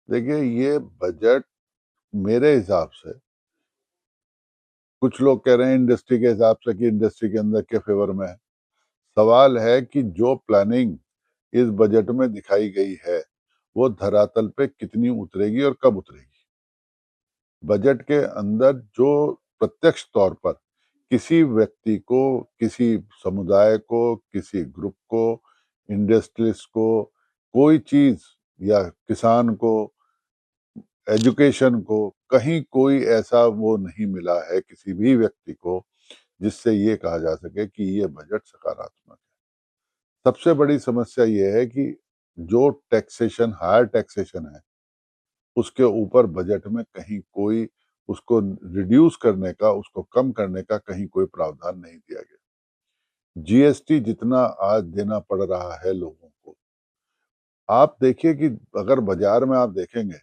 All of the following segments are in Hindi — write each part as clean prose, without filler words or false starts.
देखिए, ये बजट मेरे हिसाब से कुछ लोग कह रहे हैं इंडस्ट्री के हिसाब से कि इंडस्ट्री के अंदर के फ़ेवर में है। सवाल है कि जो प्लानिंग इस बजट में दिखाई गई है, वो धरातल पे कितनी उतरेगी और कब उतरेगी? बजट के अंदर जो प्रत्यक्ष तौर पर किसी व्यक्ति को, किसी समुदाय को, किसी ग्रुप को, इंडस्ट्रियलिस्ट को, कोई चीज़ या किसान को, एजुकेशन को, कहीं कोई ऐसा वो नहीं मिला है किसी भी व्यक्ति को, जिससे ये कहा जा सके कि ये बजट सकारात्मक है। सबसे बड़ी समस्या ये है कि जो टैक्सेशन हायर टैक्सेशन है, उसके ऊपर बजट में कहीं कोई उसको रिड्यूस करने का, उसको कम करने का कहीं कोई प्रावधान नहीं दिया गया। जीएसटी जितना आज देना पड़ रहा है लोगों को, आप देखिए कि अगर बाज़ार में आप देखेंगे,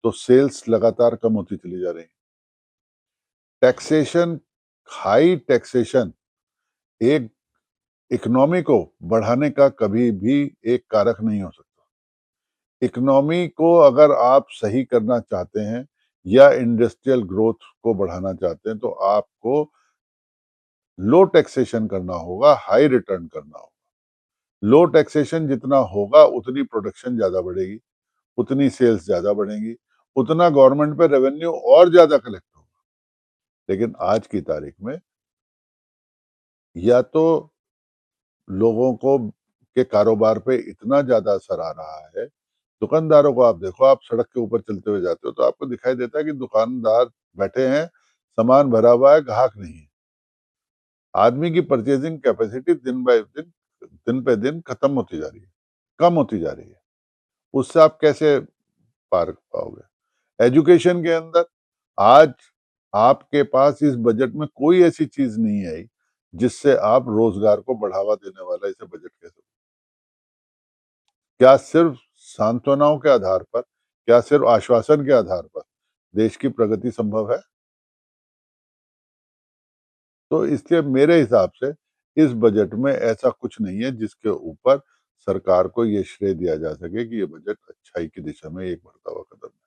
तो सेल्स लगातार कम होती चली जा रही है। टैक्सेशन हाई टैक्सेशन एक इकोनॉमी को बढ़ाने का कभी भी एक कारक नहीं हो सकता। इकोनॉमी को अगर आप सही करना चाहते हैं या इंडस्ट्रियल ग्रोथ को बढ़ाना चाहते हैं, तो आपको लो टैक्सेशन करना होगा, हाई रिटर्न करना होगा। लो टैक्सेशन जितना होगा, उतनी प्रोडक्शन ज़्यादा बढ़ेगी, उतनी सेल्स ज़्यादा बढ़ेंगी, उतना गवर्नमेंट पे रेवेन्यू और ज़्यादा कलेक्ट होगा। लेकिन आज की तारीख में या तो लोगों को के कारोबार पे इतना ज़्यादा असर आ रहा है, दुकानदारों को आप देखो, आप सड़क के ऊपर चलते हुए जाते हो, तो आपको दिखाई देता है कि दुकानदार बैठे हैं, सामान भरा हुआ है, ग्राहक नहीं है। आदमी की परचेज़िंग कैपेसिटी दिन बाय दिन, दिन पे दिन खत्म होती जा रही है, कम होती जा रही है। उससे आप कैसे पार पाओगे? एजुकेशन के अंदर आज आपके पास इस बजट में कोई ऐसी चीज़ नहीं आई, जिससे आप रोज़गार को बढ़ावा देने वाला इसे बजट कह सको। क्या सिर्फ सांत्वनाओं के आधार पर, क्या सिर्फ आश्वासन के आधार पर देश की प्रगति संभव है? तो इसलिए मेरे हिसाब से इस बजट में ऐसा कुछ नहीं है जिसके ऊपर सरकार को ये श्रेय दिया जा सके कि ये बजट अच्छाई की दिशा में एक बढ़ता हुआ कदम है।